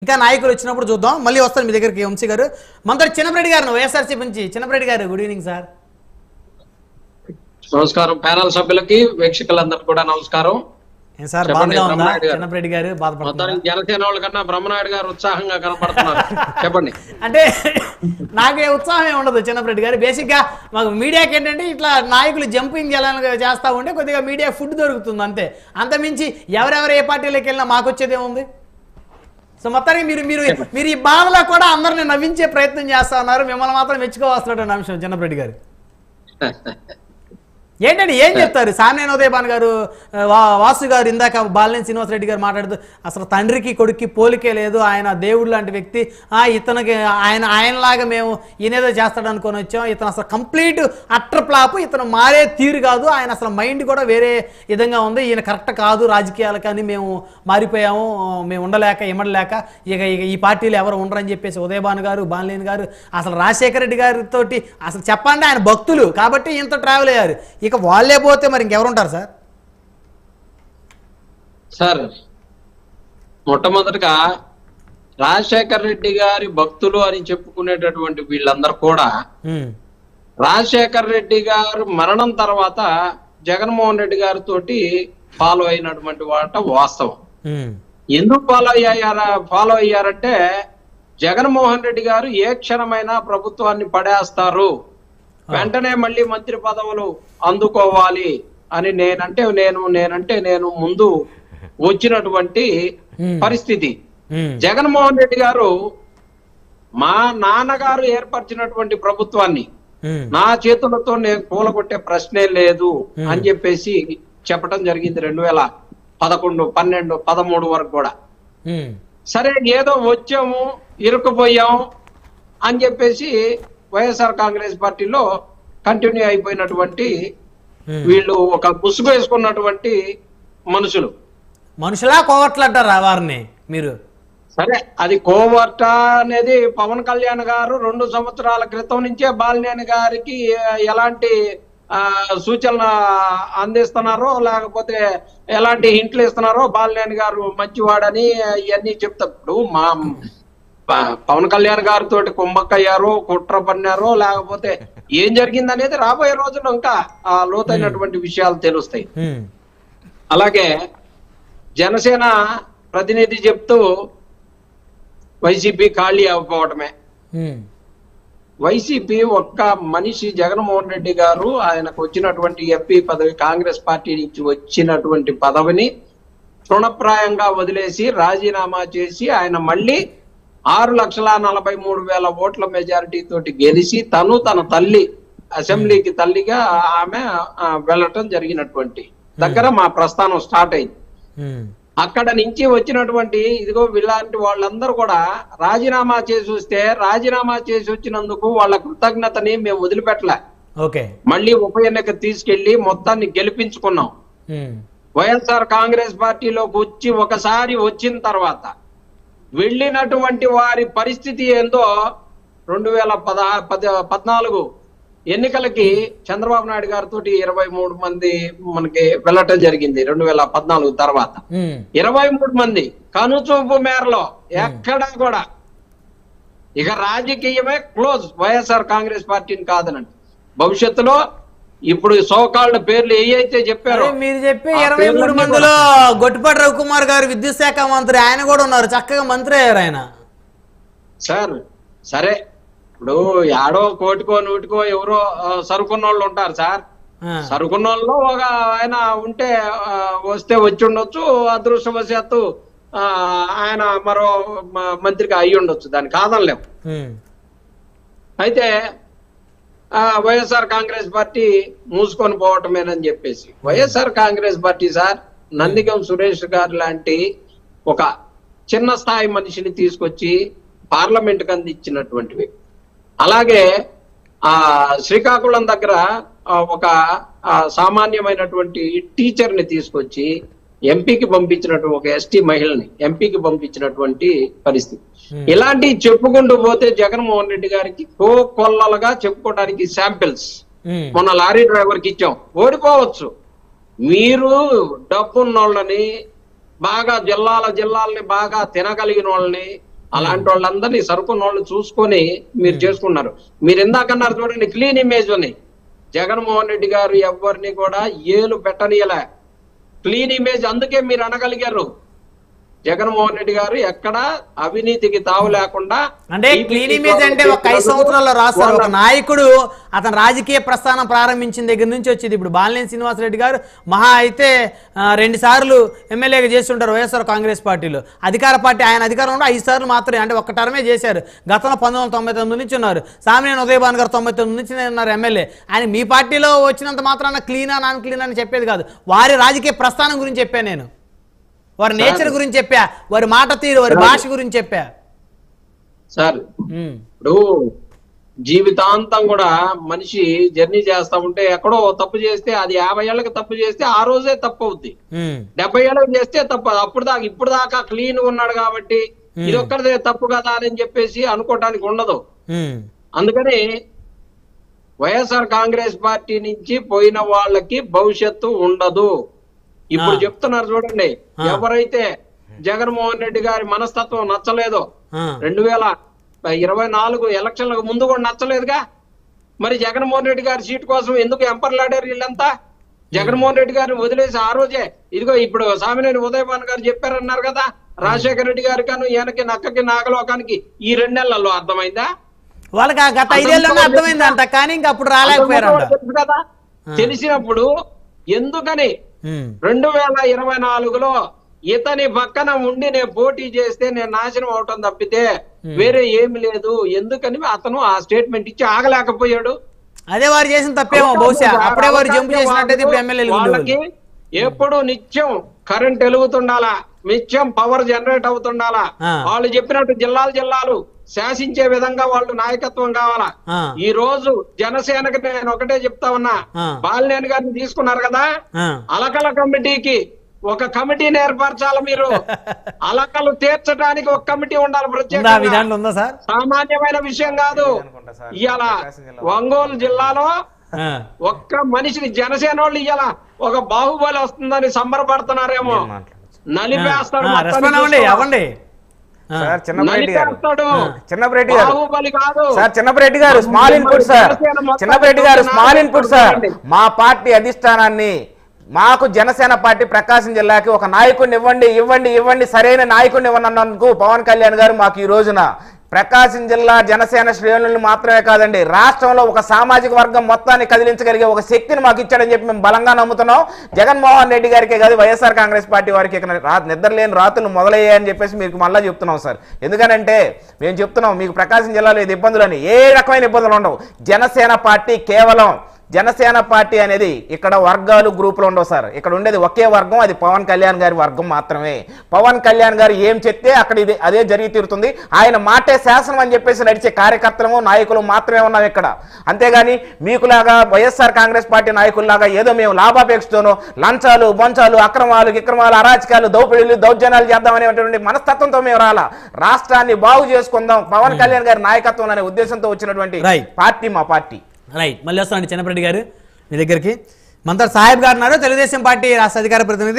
ఇంకా నాయకులు వచ్చినప్పుడు చూద్దాం. మళ్ళీ వస్తాను మీ దగ్గరికి వంశీ గారు. మనతో చిన్నపరెడ్డి గారు వైఎస్ఆర్సీపీ నుంచి. చిన్నపరెడ్డి గారు, గుడ్ ఈవినింగ్ సార్. నమస్కారం. ప్యానల్ సభ్యులకి వీక్షకులందరూ కూడా నమస్కారం. సార్ బాధగా ఉందా చిన్నపరెడ్డి గారు? బాధపడుతున్నారు. జనసేన వాళ్ళ కన్నా బ్రహ్మనాయుడు గారు ఉత్సాహంగా కనపడుతున్నారు. చెప్పండి. అంటే నాకే ఉత్సాహం ఉండదు చిన్నపరెడ్డి గారు. బేసిక్ గా మాకు మీడియాకి ఏంటంటే ఇట్లా నాయకులు జంపింగ్ చేస్తా ఉంటే కొద్దిగా మీడియా ఫుడ్ దొరుకుతుంది అంతే. అంతమించి ఎవరెవరు ఏ పార్టీలోకి వెళ్ళినా మాకు వచ్చేది ఏముంది? సో మొత్తానికి మీరు ఈ బాధలో కూడా అందరిని నవ్వించే ప్రయత్నం చేస్తా ఉన్నారు. మిమ్మల్ని మాత్రం మెచ్చుకోవాల్సినటువంటి అంశం చిన్నపరెడ్డి గారు. ఏంటండి ఏం చెప్తారు? సామ్యాన్ ఉదయభాన్ గారు, వాసు గారు, ఇందాక బాలినేని శ్రీనివాసరెడ్డి గారు మాట్లాడుతూ అసలు తండ్రికి కొడుక్కి పోలికే లేదు, ఆయన దేవుడు లాంటి వ్యక్తి, ఇతనికి ఆయనలాగా మేము ఈయనేదో చేస్తాడు అనుకొని వచ్చాం, ఇతను అసలు కంప్లీట్ అట్టర్ ఫ్లాప్, ఇతను మారే తీరు కాదు, ఆయన అసలు మైండ్ కూడా వేరే విధంగా ఉంది, ఈయన కరెక్ట్ కాదు రాజకీయాలు, కానీ మేము మారిపోయాము, మేము ఉండలేక ఇమ్మడలేక ఇక ఈ పార్టీలు ఎవరు ఉండరని చెప్పేసి ఉదయభాన్ గారు, బాలినేని గారు, అసలు రాజశేఖర రెడ్డి గారితో అసలు చెప్పండి ఆయన భక్తులు కాబట్టి ఇంత ట్రావెల్ అయ్యారు. ఇక వాళ్ళే పోతే మరి ఇంకెవరుంటారు సార్? సార్ మొట్టమొదటిగా రాజశేఖర రెడ్డి గారి భక్తులు అని చెప్పుకునేటటువంటి వీళ్ళందరూ కూడా రాజశేఖర రెడ్డి గారు మరణం తర్వాత జగన్మోహన్ రెడ్డి గారితో ఫాలో అయినటువంటి వాట వాస్తవం. ఎందుకు ఫాలో అయ్యారంటే జగన్మోహన్ రెడ్డి గారు ఏ క్షణమైనా ప్రభుత్వాన్ని పడేస్తారు, వెంటనే మళ్ళీ మంత్రి పదవులు అందుకోవాలి అని నేను ముందు వచ్చినటువంటి పరిస్థితి. జగన్మోహన్ రెడ్డి గారు మా నాన్నగారు ఏర్పరిచినటువంటి ప్రభుత్వాన్ని నా చేతులతో నేను కూలగొట్టే ప్రశ్నే లేదు అని చెప్పేసి చెప్పడం జరిగింది 2011, 12, 13 వరకు కూడా. సరే ఏదో వచ్చాము ఇరుక్కుపోయాం అని చెప్పేసి వైఎస్ఆర్ కాంగ్రెస్ పార్టీలో కంటిన్యూ అయిపోయినటువంటి వీళ్ళు ఒక ముసుగు వేసుకున్నటువంటి మనుషులా కోవట్లు అంటారా వారిని మీరు? సరే అది కోవర్ట అనేది పవన్ కళ్యాణ్ గారు 2 సంవత్సరాల క్రితం నుంచే బాలినేని గారికి ఎలాంటి సూచనలు అందిస్తున్నారో లేకపోతే ఎలాంటి హింట్లు ఇస్తున్నారో బాలినేని గారు మంచివాడని ఇవన్నీ చెప్తారు. మా పవన్ కళ్యాణ్ గారితో కుంభక్కయ్యారో కుట్ర పన్నారో లేకపోతే ఏం జరిగింది అనేది రాబోయే రోజుల్లో ఇంకా లోతైనటువంటి విషయాలు తెలుస్తాయి. అలాగే జనసేన ప్రతినిధి చెప్తూ వైసీపీ ఖాళీ అవ్వకపోవటమే. వైసీపీ ఒక్క మనిషి జగన్మోహన్ రెడ్డి గారు ఆయనకు వచ్చినటువంటి ఎంపీ పదవి, కాంగ్రెస్ పార్టీ నుంచి వచ్చినటువంటి పదవిని తృణప్రాయంగా వదిలేసి రాజీనామా చేసి ఆయన మళ్ళీ 6,43,000 ఓట్ల మెజారిటీ తోటి గెలిచి తన తల్లి అసెంబ్లీకి తల్లిగా ఆమె వెళ్ళటం జరిగినటువంటి దగ్గర మా ప్రస్థానం స్టార్ట్ అయింది. అక్కడ నుంచి వచ్చినటువంటి ఇదిగో ఇలాంటి వాళ్ళందరూ కూడా రాజీనామా చేసి వస్తే రాజీనామా చేసి వచ్చినందుకు వాళ్ళ కృతజ్ఞతని మేము వదిలిపెట్టలే. మళ్ళీ ఉప ఎన్నిక తీసుకెళ్లి మొత్తాన్ని గెలిపించుకున్నాం. వైఎస్ఆర్ కాంగ్రెస్ పార్టీలోకి వచ్చి ఒకసారి వచ్చిన తర్వాత వెళ్ళినటువంటి వారి పరిస్థితి ఏందో 2014 ఎన్నికలకి చంద్రబాబు నాయుడు గారితో 23 మంది మనకి వెళ్ళటం జరిగింది. 2014 తర్వాత 23 మంది కనుచూపు మేరలో ఎక్కడా కూడా ఇక రాజకీయమే క్లోజ్ వైఎస్ఆర్ కాంగ్రెస్ పార్టీని కాదనండి. భవిష్యత్తులో ఇప్పుడు సోకాళ్ళ పేర్లు ఏవైతే చెప్పారో మీరు చెప్పి 23 మందిలో గొట్టిపాటి రవికుమార్ గారు విద్యుత్ శాఖ మంత్రి, ఆయన కూడా ఉన్నారు, చక్కగా మంత్రి అయ్యారు ఆయన. సార్ సరే ఇప్పుడు ఏడో కోటికో నూటికో ఎవరో సరుకున్న వాళ్ళు ఉంటారు సార్. సరుకున్న వాళ్ళు ఒక ఆయన ఉంటే వస్తే వచ్చి ఉండొచ్చు, అదృష్టవశాత్తు ఆయన మరో మంత్రిగా అయ్యి ఉండొచ్చు, దాన్ని కాదనలేము. అయితే వైఎస్ఆర్ కాంగ్రెస్ పార్టీ మూసుకొని పోవటమేనని చెప్పేసి వైఎస్ఆర్ కాంగ్రెస్ పార్టీ సార్ నందిగం సురేష్ గారు లాంటి ఒక చిన్న స్థాయి మనిషిని తీసుకొచ్చి పార్లమెంట్ కి అందించినటువంటివి. అలాగే శ్రీకాకుళం దగ్గర ఒక సామాన్యమైనటువంటి టీచర్ ని తీసుకొచ్చి ఎంపీకి పంపించినటువంటి ఒక ఎస్టీ మహిళని ఎంపీకి పంపించినటువంటి పరిస్థితి. ఇలాంటివి చెప్పుకుంటూ పోతే జగన్మోహన్ రెడ్డి గారికి కొల్లలుగా చెప్పుకోవడానికి శాంపిల్స్ మొన్న లారీ డ్రైవర్ కి ఇచ్చాం. ఓడిపోవచ్చు, మీరు డబ్బున్నోళ్ళని బాగా జిల్లాలని బాగా తినగలిగిన వాళ్ళని అలాంటి వాళ్ళందరినీ సరుకున్న వాళ్ళు చూసుకొని మీరు చేసుకున్నారు. మీరు ఇందాకన్నారు చూడండి, క్లీన్ ఇమేజ్ అని. జగన్మోహన్ రెడ్డి గారు ఎవరిని కూడా ఏలు పెట్టనీయలే, క్లీన్ ఇమేజ్. అందుకే మీరు అనగలిగారు జగన్మోహన్ రెడ్డి గారు ఎక్కడ అవినీతికి తావు లేకుండా. అంటే క్లీన్ ఇమేజ్ అంటే ఒక 5 సంవత్సరాల్లో రాస్తారు. ఒక నాయకుడు అతను రాజకీయ ప్రస్థానం ప్రారంభించిన దగ్గర నుంచి వచ్చేది. ఇప్పుడు బాలినేని శ్రీనివాసరెడ్డి గారు మహా అయితే 2 సార్లు ఎమ్మెల్యేగా చేస్తుంటారు వైఎస్ఆర్ కాంగ్రెస్ పార్టీలో. అధికార పార్టీ ఆయన అధికారంలో 5 సార్లు మాత్రమే, అంటే ఒక్క టర్మే చేశారు. గతంలో 1999 నుంచి ఉన్నారు. సామినేని ఉదయభాన్ గారు 99 నుంచి ఉన్నారు ఎమ్మెల్యే. ఆయన మీ పార్టీలో వచ్చినంత మాత్రాన క్లీనా నాన్ క్లీన్ అని చెప్పేది కాదు, వారి రాజకీయ ప్రస్థానం గురించి చెప్పాను నేను. వారి నేచర్ గురించి చెప్పా, వారి మాట తీరు, వారి భాష గురించి చెప్పా సార్. ఇప్పుడు జీవితాంతం కూడా మనిషి జర్నీ చేస్తా ఉంటే ఎక్కడో తప్పు చేస్తే అది 50 ఏళ్ళకి తప్పు చేస్తే ఆ రోజే తప్పు అవుద్ది. 70 ఏళ్ళకి చేస్తే తప్పు. ఇప్పుడు దాకా క్లీన్ ఉన్నాడు కాబట్టి ఇది ఒక్కరిదే తప్పు కదా అని చెప్పేసి అనుకోవటానికి ఉండదు. అందుకని వైఎస్ఆర్ కాంగ్రెస్ పార్టీ నుంచి పోయిన వాళ్ళకి భవిష్యత్తు ఉండదు. ఇప్పుడు చెప్తున్నారు చూడండి, ఎవరైతే జగన్మోహన్ రెడ్డి గారి మనస్తత్వం నచ్చలేదో 2024 ఎలక్షన్లకు ముందు కూడా నచ్చలేదుగా, మరి జగన్మోహన్ రెడ్డి గారి సీట్ కోసం ఎందుకు ఎంపర్లాడారు వీళ్ళంతా? జగన్మోహన్ రెడ్డి గారిని వదిలేసి ఆ రోజే ఇదిగో ఇప్పుడు సామినేని ఉదయభాన్ గారు చెప్పారన్నారు కదా, రాజశేఖర రెడ్డి గారి కాను ఈయనకి నక్కకి నాగలోకానికి ఈ 2 నెలల్లో అర్థమైందా? వాళ్ళకి గత 5 ఏళ్ళలోనే అర్థమైందంట, కానీ ఇంకా అప్పుడు రాలేకపోయారు కదా. తెలిసినప్పుడు ఎందుకని 2024లో ఇతని పక్కన ఉండి నేను పోటీ చేస్తే నేను నాశనం అవటం తప్పితే వేరే ఏమి లేదు. ఎందుకని అతను ఆ స్టేట్మెంట్ ఇచ్చి ఆగలేకపోయాడు. అదే వారు చేసిన తప్పేమో బహుశా. అప్పుడే వారు జంప్ చేసినట్టయితే ఇప్పుడు ఎమ్మెల్యేలు వాళ్ళకి ఎప్పుడు నిత్యం కరెంట్ వెలుగుతుండాలా, నిత్యం పవర్ జనరేట్ అవుతుండాలా, వాళ్ళు చెప్పినట్టు జిల్లాలు శాసించే విధంగా వాళ్ళు నాయకత్వం కావాలా. ఈ రోజు జనసేనకి నేను ఒకటే చెప్తా ఉన్నా, బాలినేని గారిని తీసుకున్నారు కదా, అలకల కమిటీకి ఒక కమిటీని ఏర్పరచాలి. మీరు అలకలు తీర్చడానికి ఒక కమిటీ ఉండాలి ప్రత్యేకంగా. సామాన్యమైన విషయం కాదు. ఇవాళ ఒంగోలు జిల్లాలో ఒక్క మనిషిని జనసేన వాళ్ళు ఇవాళ ఒక బాహుబలి వస్తుందని సంబరపడుతున్నారేమో. నలిపేస్తాడు. సార్ చిన్నపరెడ్డి గారు స్మాల్ ఇన్పుట్ సార్. చిన్నపరెడ్డి గారు స్మాల్ ఇన్పుట్ సార్. మా పార్టీ అధిష్టానాన్ని మాకు జనసేన పార్టీ ప్రకాశం జిల్లాకి ఒక నాయకుడిని ఇవ్వండి సరైన నాయకుడిని ఇవ్వనందుకు పవన్ కళ్యాణ్ గారు మాకు ఈ రోజున ప్రకాశం జిల్లా జనసేన శ్రేణులను మాత్రమే కాదండి, రాష్ట్రంలో ఒక సామాజిక వర్గం మొత్తాన్ని కదిలించగలిగే ఒక శక్తిని మాకు ఇచ్చాడని చెప్పి మేము బలంగా నమ్ముతున్నాం. జగన్మోహన్ రెడ్డి గారికే కాదు, వైఎస్ఆర్ కాంగ్రెస్ పార్టీ వారికి నిద్రలేని రాత్రులు మొదలయ్యాయని చెప్పేసి మీకు మళ్ళీ చెప్తున్నాం సార్. ఎందుకనంటే మేము చెప్తున్నాం మీకు ప్రకాశం జిల్లాలో ఇది ఇబ్బందులని ఏ రకమైన ఇబ్బందులు ఉండవు. జనసేన పార్టీ కేవలం జనసేన పార్టీ అనేది ఇక్కడ వర్గాలు గ్రూపులు ఉండవు సార్. ఇక్కడ ఉండేది ఒకే వర్గం, అది పవన్ కళ్యాణ్ గారి వర్గం మాత్రమే. పవన్ కళ్యాణ్ గారు ఏం చెప్తే అక్కడ ఇది అదే జరిగి తీరుతుంది. ఆయన మాటే శాసనం అని చెప్పేసి నడిచే కార్యకర్తలు నాయకులు మాత్రమే ఉన్నాం ఇక్కడ. అంతేగాని మీకులాగా వైఎస్ఆర్ కాంగ్రెస్ పార్టీ నాయకుల్లాగా ఏదో మేము లాభాపేక్షతోనో లంచాలు బొంచాలు అక్రమాలు అరాచకాలు దౌపిడీలు దౌర్జన్యాలు చేద్దామనేటువంటి మనస్తత్వంతో మేము రాలా. రాష్ట్రాన్ని బాగు చేసుకుందాం పవన్ కళ్యాణ్ గారి నాయకత్వం అనే ఉద్దేశంతో వచ్చినటువంటి పార్టీ మా పార్టీ. రైట్, మళ్ళీ వస్తానండి చిన్నపరెడ్డి గారు మీ దగ్గరికి. మంత్రి సాహెబ్ గారు ఉన్నారు, తెలుగుదేశం పార్టీ రాష్ట్ర అధికార ప్రతినిధి.